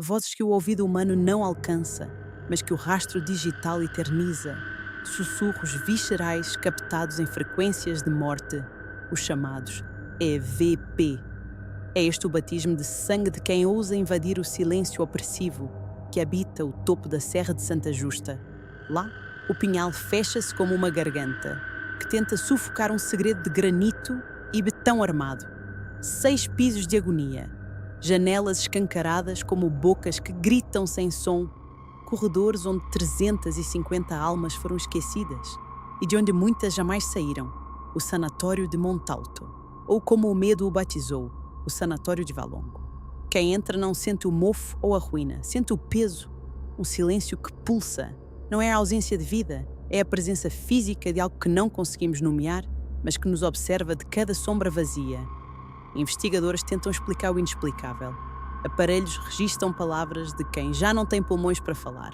Vozes que o ouvido humano não alcança, mas que o rastro digital eterniza. Sussurros viscerais captados em frequências de morte, os chamados EVP. É este o batismo de sangue de quem ousa invadir o silêncio opressivo que habita o topo da Serra de Santa Justa. Lá, o pinhal fecha-se como uma garganta, que tenta sufocar um segredo de granito e betão armado. 6 pisos de agonia, janelas escancaradas como bocas que gritam sem som, corredores onde 350 almas foram esquecidas e de onde muitas jamais saíram, o Sanatório de Montalto, ou como o medo o batizou, o Sanatório de Valongo. Quem entra não sente o mofo ou a ruína, sente o peso, um silêncio que pulsa. Não é a ausência de vida, é a presença física de algo que não conseguimos nomear, mas que nos observa de cada sombra vazia. Investigadores tentam explicar o inexplicável. Aparelhos registram palavras de quem já não tem pulmões para falar.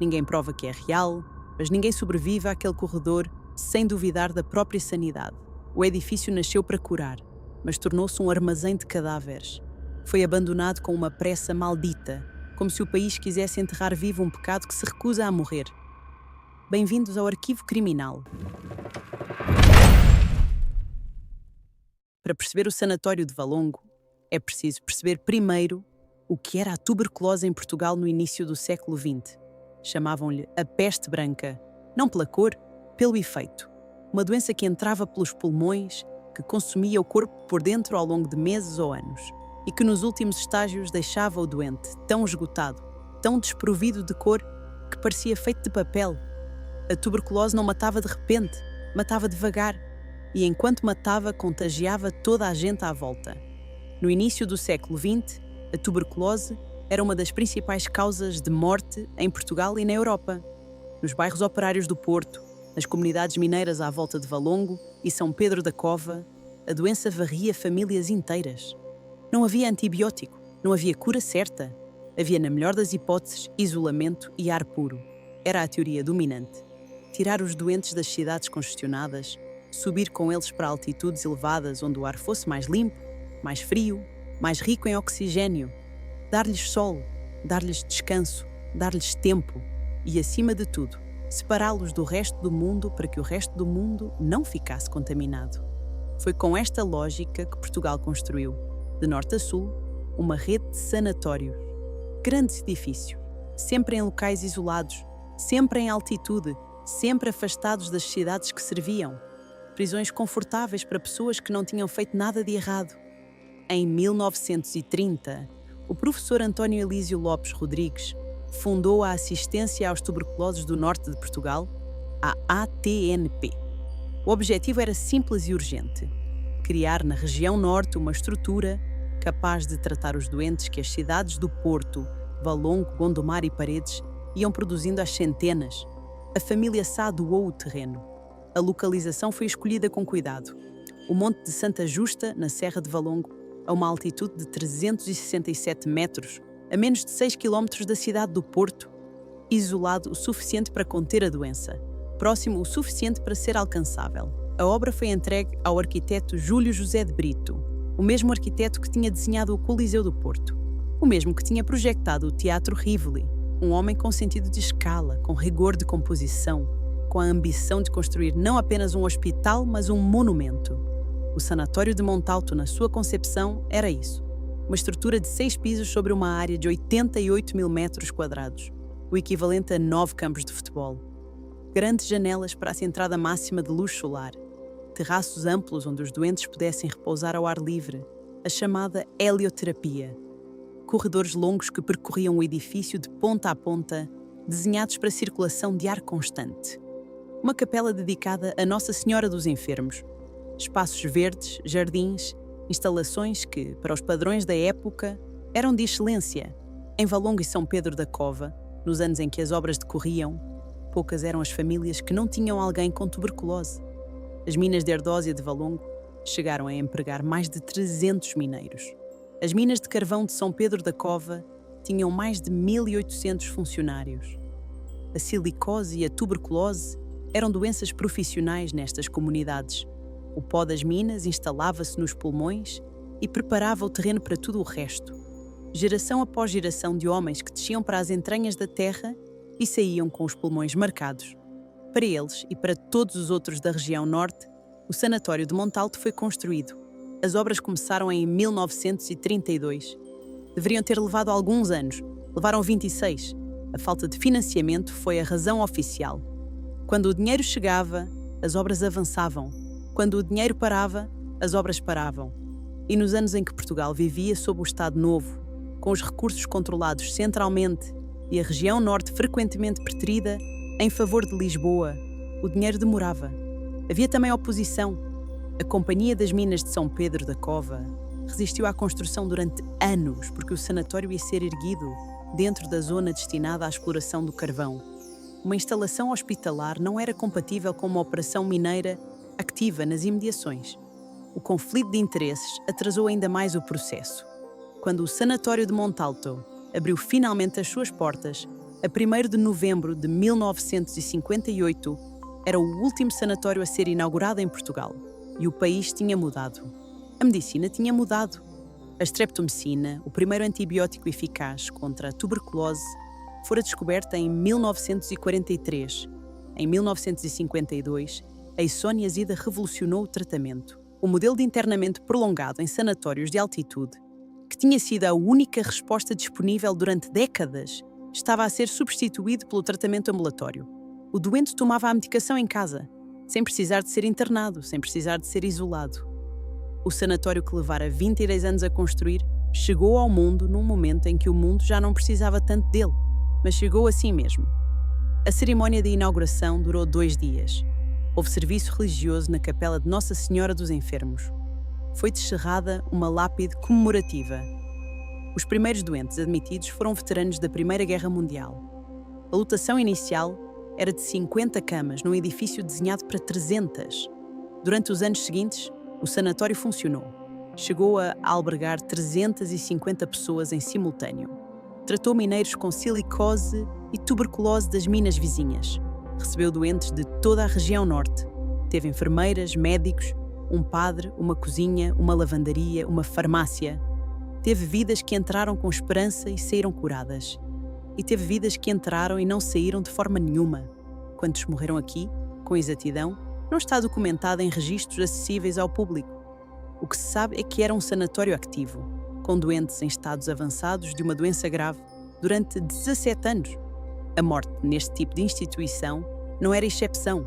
Ninguém prova que é real, mas ninguém sobrevive àquele corredor sem duvidar da própria sanidade. O edifício nasceu para curar, mas tornou-se um armazém de cadáveres. Foi abandonado com uma pressa maldita, como se o país quisesse enterrar vivo um pecado que se recusa a morrer. Bem-vindos ao Arquivo Criminal. Para perceber o Sanatório de Valongo, é preciso perceber primeiro o que era a tuberculose em Portugal no início do século XX. Chamavam-lhe a peste branca, não pela cor, pelo efeito. Uma doença que entrava pelos pulmões, que consumia o corpo por dentro ao longo de meses ou anos, e que nos últimos estágios deixava o doente tão esgotado, tão desprovido de cor, que parecia feito de papel. A tuberculose não matava de repente, matava devagar, e enquanto matava, contagiava toda a gente à volta. No início do século XX, a tuberculose era uma das principais causas de morte em Portugal e na Europa. Nos bairros operários do Porto, nas comunidades mineiras à volta de Valongo e São Pedro da Cova, a doença varria famílias inteiras. Não havia antibiótico, não havia cura certa. Havia, na melhor das hipóteses, isolamento e ar puro. Era a teoria dominante. Tirar os doentes das cidades congestionadas, subir com eles para altitudes elevadas onde o ar fosse mais limpo, mais frio, mais rico em oxigênio, dar-lhes sol, dar-lhes descanso, dar-lhes tempo e, acima de tudo, separá-los do resto do mundo para que o resto do mundo não ficasse contaminado. Foi com esta lógica que Portugal construiu, de norte a sul, uma rede de sanatórios. Grandes edifícios, sempre em locais isolados, sempre em altitude, sempre afastados das cidades que serviam. Prisões confortáveis para pessoas que não tinham feito nada de errado. Em 1930, o professor António Elísio Lopes Rodrigues fundou a Assistência aos Tuberculosos do Norte de Portugal, a ATNP. O objetivo era simples e urgente: criar na região norte uma estrutura capaz de tratar os doentes que as cidades do Porto, Valongo, Gondomar e Paredes iam produzindo às centenas. A família Sá doou o terreno. A localização foi escolhida com cuidado. O Monte de Santa Justa, na Serra de Valongo, a uma altitude de 367 metros, a menos de 6 quilómetros da cidade do Porto, isolado o suficiente para conter a doença, próximo o suficiente para ser alcançável. A obra foi entregue ao arquiteto Júlio José de Brito, o mesmo arquiteto que tinha desenhado o Coliseu do Porto, o mesmo que tinha projetado o Teatro Rivoli, um homem com sentido de escala, com rigor de composição, com a ambição de construir não apenas um hospital, mas um monumento. O Sanatório de Montalto, na sua concepção, era isso. Uma estrutura de 6 pisos sobre uma área de 88 mil metros quadrados, o equivalente a 9 campos de futebol. Grandes janelas para a entrada máxima de luz solar, terraços amplos onde os doentes pudessem repousar ao ar livre, a chamada helioterapia. Corredores longos que percorriam o edifício de ponta a ponta, desenhados para circulação de ar constante. Uma capela dedicada a Nossa Senhora dos Enfermos. Espaços verdes, jardins, instalações que, para os padrões da época, eram de excelência. Em Valongo e São Pedro da Cova, nos anos em que as obras decorriam, poucas eram as famílias que não tinham alguém com tuberculose. As minas de Ardósia de Valongo chegaram a empregar mais de 300 mineiros. As minas de carvão de São Pedro da Cova tinham mais de 1.800 funcionários. A silicose e a tuberculose eram doenças profissionais nestas comunidades. O pó das minas instalava-se nos pulmões e preparava o terreno para tudo o resto. geração após geração de homens que desciam para as entranhas da terra e saíam com os pulmões marcados. Para eles e para todos os outros da região norte, o sanatório de Montalto foi construído. As obras começaram em 1932. Deveriam ter levado alguns anos, levaram 26. A falta de financiamento foi a razão oficial. Quando o dinheiro chegava, as obras avançavam. Quando o dinheiro parava, as obras paravam. E nos anos em que Portugal vivia sob o Estado Novo, com os recursos controlados centralmente e a região norte frequentemente preterida em favor de Lisboa, o dinheiro demorava. Havia também oposição. A Companhia das Minas de São Pedro da Cova resistiu à construção durante anos porque o sanatório ia ser erguido dentro da zona destinada à exploração do carvão. Uma instalação hospitalar não era compatível com uma operação mineira ativa nas imediações. O conflito de interesses atrasou ainda mais o processo. Quando o Sanatório de Montalto abriu finalmente as suas portas, a 1º de novembro de 1958, era o último sanatório a ser inaugurado em Portugal. E o país tinha mudado. A medicina tinha mudado. A streptomicina, o primeiro antibiótico eficaz contra a tuberculose, fora descoberta em 1943. Em 1952, a isoniazida revolucionou o tratamento. O modelo de internamento prolongado em sanatórios de altitude, que tinha sido a única resposta disponível durante décadas, estava a ser substituído pelo tratamento ambulatório. O doente tomava a medicação em casa, sem precisar de ser internado, sem precisar de ser isolado. O sanatório que levara 22 anos a construir chegou ao mundo num momento em que o mundo já não precisava tanto dele, mas chegou assim mesmo. A cerimónia de inauguração durou 2 dias. Houve serviço religioso na capela de Nossa Senhora dos Enfermos. Foi descerrada uma lápide comemorativa. Os primeiros doentes admitidos foram veteranos da Primeira Guerra Mundial. A lotação inicial era de 50 camas num edifício desenhado para 300. Durante os anos seguintes, o sanatório funcionou. Chegou a albergar 350 pessoas em simultâneo. Tratou mineiros com silicose e tuberculose das minas vizinhas. Recebeu doentes de toda a região norte. Teve enfermeiras, médicos, um padre, uma cozinha, uma lavandaria, uma farmácia. Teve vidas que entraram com esperança e saíram curadas. E teve vidas que entraram e não saíram de forma nenhuma. Quantos morreram aqui, com exatidão, não está documentado em registros acessíveis ao público. O que se sabe é que era um sanatório ativo, com doentes em estados avançados de uma doença grave durante 17 anos. A morte neste tipo de instituição não era exceção,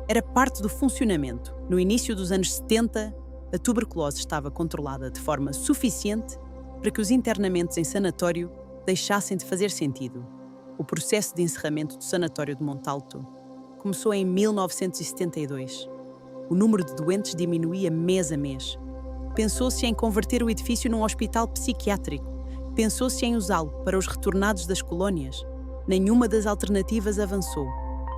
era parte do funcionamento. No início dos anos 70, a tuberculose estava controlada de forma suficiente para que os internamentos em sanatório deixassem de fazer sentido. O processo de encerramento do Sanatório de Montalto começou em 1972. O número de doentes diminuía mês a mês. Pensou-se em converter o edifício num hospital psiquiátrico. Pensou-se em usá-lo para os retornados das colónias. Nenhuma das alternativas avançou.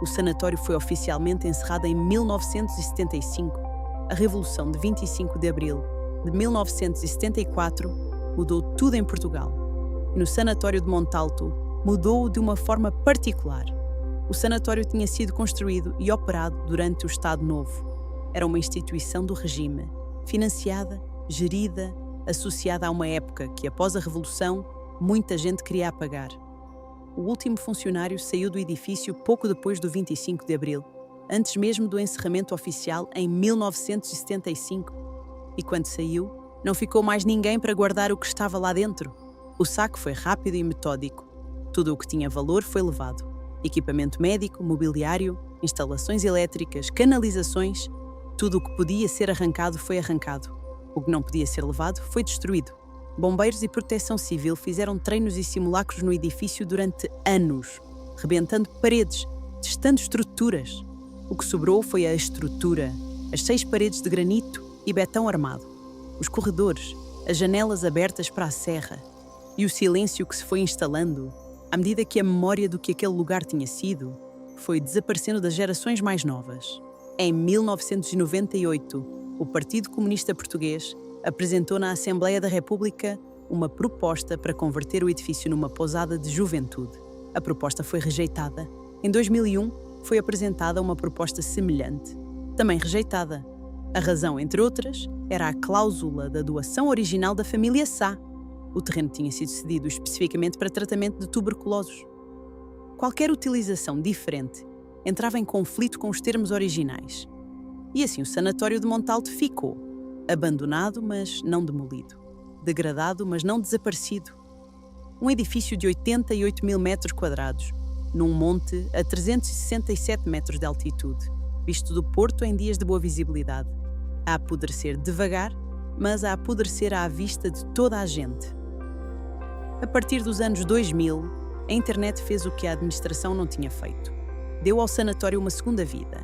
O sanatório foi oficialmente encerrado em 1975. A Revolução de 25 de Abril de 1974 mudou tudo em Portugal. E no Sanatório de Montalto mudou-o de uma forma particular. O sanatório tinha sido construído e operado durante o Estado Novo. Era uma instituição do regime, financiada, gerida, associada a uma época que, após a Revolução, muita gente queria apagar. O último funcionário saiu do edifício pouco depois do 25 de Abril, antes mesmo do encerramento oficial em 1975. E quando saiu, não ficou mais ninguém para guardar o que estava lá dentro. O saque foi rápido e metódico. Tudo o que tinha valor foi levado. Equipamento médico, mobiliário, instalações elétricas, canalizações, tudo o que podia ser arrancado foi arrancado. O que não podia ser levado foi destruído. Bombeiros e proteção civil fizeram treinos e simulacros no edifício durante anos, rebentando paredes, testando estruturas. O que sobrou foi a estrutura, as 6 paredes de granito e betão armado, os corredores, as janelas abertas para a serra e o silêncio que se foi instalando à medida que a memória do que aquele lugar tinha sido foi desaparecendo das gerações mais novas. Em 1998, o Partido Comunista Português apresentou na Assembleia da República uma proposta para converter o edifício numa pousada de juventude. A proposta foi rejeitada. Em 2001, foi apresentada uma proposta semelhante, também rejeitada. A razão, entre outras, era a cláusula da doação original da família Sá. O terreno tinha sido cedido especificamente para tratamento de tuberculosos. Qualquer utilização diferente entrava em conflito com os termos originais. E assim o sanatório de Montalto ficou, abandonado, mas não demolido, degradado, mas não desaparecido. Um edifício de 88 mil metros quadrados, num monte a 367 metros de altitude, visto do porto em dias de boa visibilidade, a apodrecer devagar, mas a apodrecer à vista de toda a gente. A partir dos anos 2000, a internet fez o que a administração não tinha feito. Deu ao sanatório uma segunda vida.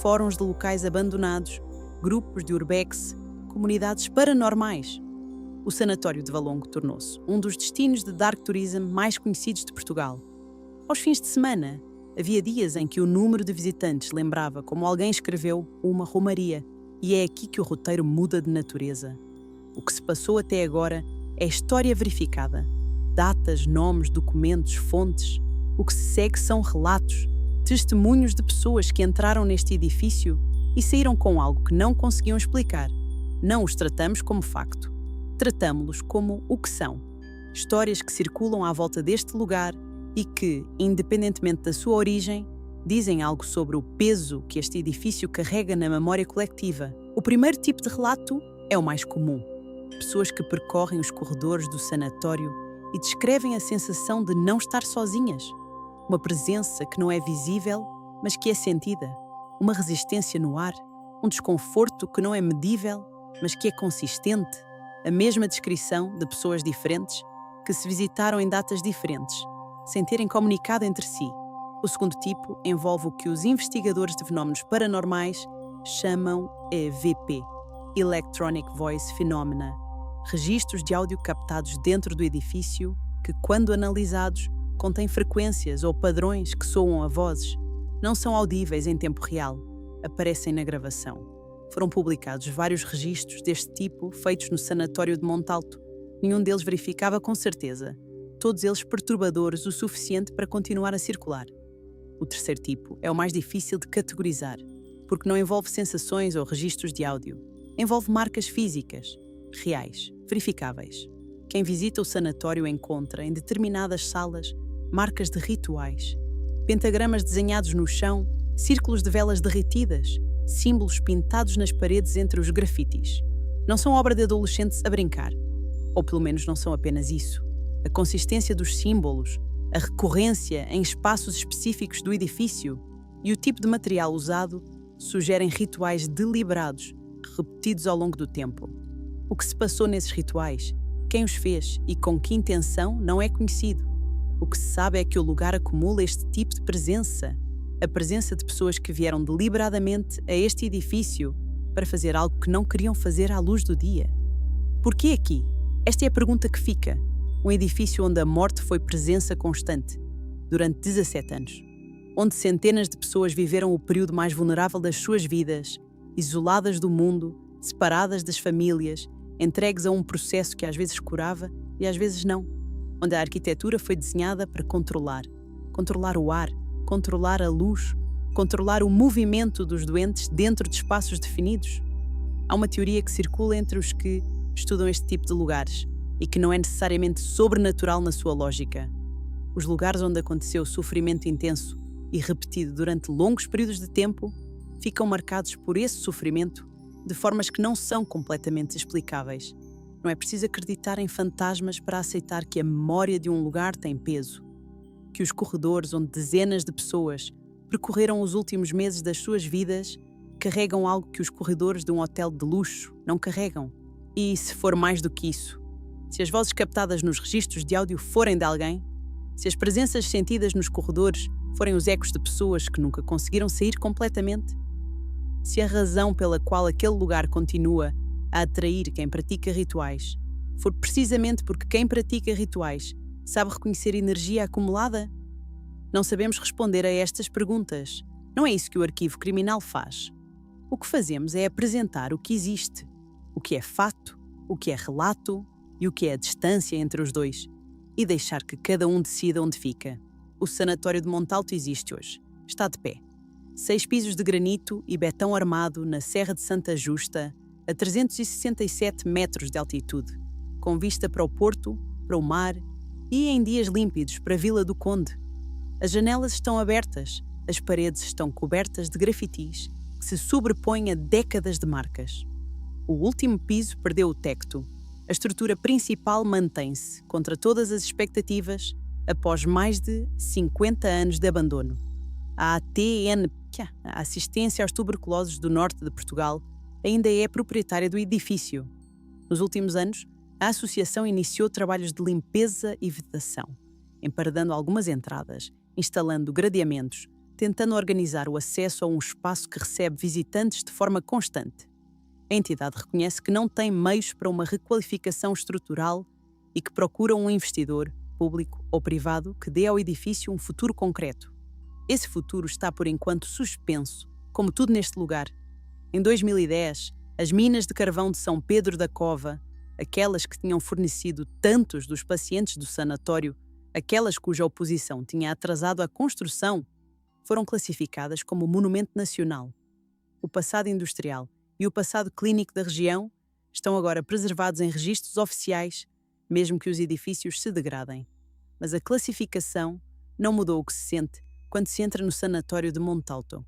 Fóruns de locais abandonados, grupos de urbex, comunidades paranormais. O sanatório de Valongo tornou-se um dos destinos de dark tourism mais conhecidos de Portugal. Aos fins de semana, havia dias em que o número de visitantes lembrava, como alguém escreveu, uma romaria. E é aqui que o roteiro muda de natureza. O que se passou até agora é história verificada. Datas, nomes, documentos, fontes. O que se segue são relatos, testemunhos de pessoas que entraram neste edifício e saíram com algo que não conseguiam explicar. Não os tratamos como facto. Tratamo-los como o que são. Histórias que circulam à volta deste lugar e que, independentemente da sua origem, dizem algo sobre o peso que este edifício carrega na memória coletiva. O primeiro tipo de relato é o mais comum. Pessoas que percorrem os corredores do sanatório e descrevem a sensação de não estar sozinhas. Uma presença que não é visível, mas que é sentida. Uma resistência no ar. Um desconforto que não é medível, mas que é consistente. A mesma descrição de pessoas diferentes que se visitaram em datas diferentes, sem terem comunicado entre si. O segundo tipo envolve o que os investigadores de fenómenos paranormais chamam EVP, Electronic Voice Phenomena, registros de áudio captados dentro do edifício que, quando analisados, contêm frequências ou padrões que soam a vozes. Não são audíveis em tempo real, aparecem na gravação. Foram publicados vários registros deste tipo feitos no sanatório de Montalto. Nenhum deles verificava com certeza, todos eles perturbadores o suficiente para continuar a circular. O terceiro tipo é o mais difícil de categorizar, porque não envolve sensações ou registros de áudio. Envolve marcas físicas, reais, verificáveis. Quem visita o sanatório encontra, em determinadas salas, marcas de rituais, pentagramas desenhados no chão, círculos de velas derretidas, símbolos pintados nas paredes entre os grafites. Não são obra de adolescentes a brincar. Ou pelo menos não são apenas isso. A consistência dos símbolos, a recorrência em espaços específicos do edifício e o tipo de material usado sugerem rituais deliberados, repetidos ao longo do tempo. O que se passou nesses rituais, quem os fez e com que intenção não é conhecido. O que se sabe é que o lugar acumula este tipo de presença, a presença de pessoas que vieram deliberadamente a este edifício para fazer algo que não queriam fazer à luz do dia. Por que aqui? Esta é a pergunta que fica. Um edifício onde a morte foi presença constante, durante 17 anos. Onde centenas de pessoas viveram o período mais vulnerável das suas vidas, isoladas do mundo, separadas das famílias, entregues a um processo que às vezes curava e às vezes não. Onde a arquitetura foi desenhada para controlar o ar, controlar a luz, controlar o movimento dos doentes dentro de espaços definidos. Há uma teoria que circula entre os que estudam este tipo de lugares e que não é necessariamente sobrenatural na sua lógica. Os lugares onde aconteceu sofrimento intenso e repetido durante longos períodos de tempo ficam marcados por esse sofrimento de formas que não são completamente explicáveis. Não é preciso acreditar em fantasmas para aceitar que a memória de um lugar tem peso, que os corredores onde dezenas de pessoas percorreram os últimos meses das suas vidas carregam algo que os corredores de um hotel de luxo não carregam. E se for mais do que isso, se as vozes captadas nos registros de áudio forem de alguém, se as presenças sentidas nos corredores forem os ecos de pessoas que nunca conseguiram sair completamente, se a razão pela qual aquele lugar continua a atrair quem pratica rituais for precisamente porque quem pratica rituais sabe reconhecer energia acumulada, não sabemos responder a estas perguntas. Não é isso que o arquivo criminal faz. O que fazemos é apresentar o que existe, o que é fato, o que é relato e o que é a distância entre os dois, e deixar que cada um decida onde fica. O sanatório de Montalto existe hoje. Está de pé. 6 pisos de granito e betão armado na Serra de Santa Justa, a 367 metros de altitude, com vista para o porto, para o mar e, em dias límpidos, para a Vila do Conde. As janelas estão abertas, as paredes estão cobertas de grafitis que se sobrepõem a décadas de marcas. O último piso perdeu o tecto. A estrutura principal mantém-se, contra todas as expectativas, após mais de 50 anos de abandono. A ATN, a Assistência aos Tuberculosos do Norte de Portugal, ainda é proprietária do edifício. Nos últimos anos, a associação iniciou trabalhos de limpeza e vedação, emparedando algumas entradas, instalando gradeamentos, tentando organizar o acesso a um espaço que recebe visitantes de forma constante. A entidade reconhece que não tem meios para uma requalificação estrutural e que procura um investidor, público ou privado, que dê ao edifício um futuro concreto. Esse futuro está, por enquanto, suspenso, como tudo neste lugar. Em 2010, as minas de carvão de São Pedro da Cova, aquelas que tinham fornecido tantos dos pacientes do sanatório, aquelas cuja oposição tinha atrasado a construção, foram classificadas como monumento nacional. O passado industrial e o passado clínico da região estão agora preservados em registros oficiais, mesmo que os edifícios se degradem. Mas a classificação não mudou o que se sente quando se entra no sanatório de Montalto.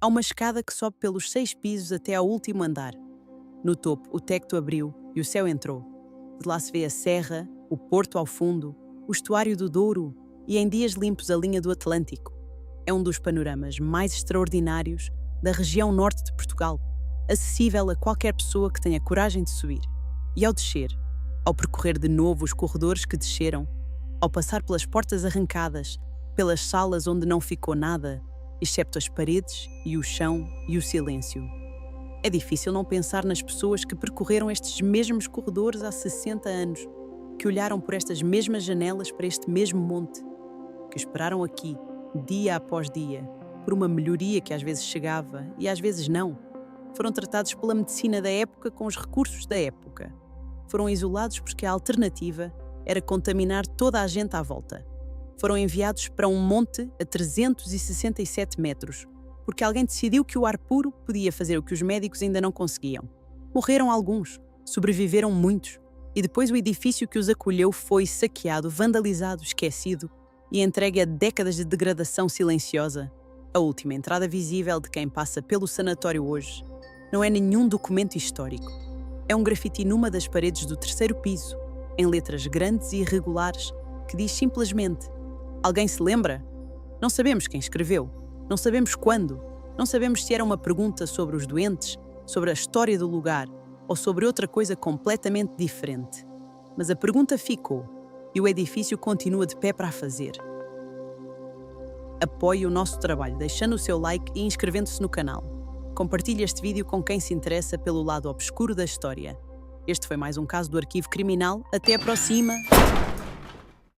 Há uma escada que sobe pelos 6 pisos até ao último andar. No topo, o tecto abriu e o céu entrou. De lá se vê a serra, o porto ao fundo, o estuário do Douro e, em dias limpos, a linha do Atlântico. É um dos panoramas mais extraordinários da região norte de Portugal, acessível a qualquer pessoa que tenha coragem de subir. E ao descer, ao percorrer de novo os corredores que desceram, ao passar pelas portas arrancadas, pelas salas onde não ficou nada, excepto as paredes e o chão e o silêncio. É difícil não pensar nas pessoas que percorreram estes mesmos corredores há 60 anos, que olharam por estas mesmas janelas para este mesmo monte, que esperaram aqui, dia após dia, por uma melhoria que às vezes chegava e às vezes não. Foram tratados pela medicina da época com os recursos da época. Foram isolados porque a alternativa era contaminar toda a gente à volta. Foram enviados para um monte a 367 metros, porque alguém decidiu que o ar puro podia fazer o que os médicos ainda não conseguiam. Morreram alguns, sobreviveram muitos, e depois o edifício que os acolheu foi saqueado, vandalizado, esquecido e entregue a décadas de degradação silenciosa. A última entrada visível de quem passa pelo sanatório hoje não é nenhum documento histórico. É um grafite numa das paredes do 3º piso, em letras grandes e irregulares, que diz simplesmente: alguém se lembra? Não sabemos quem escreveu, não sabemos quando, não sabemos se era uma pergunta sobre os doentes, sobre a história do lugar ou sobre outra coisa completamente diferente. Mas a pergunta ficou e o edifício continua de pé para a fazer. Apoie o nosso trabalho deixando o seu like e inscrevendo-se no canal. Compartilhe este vídeo com quem se interessa pelo lado obscuro da história. Este foi mais um caso do Arquivo Criminal. Até a próxima!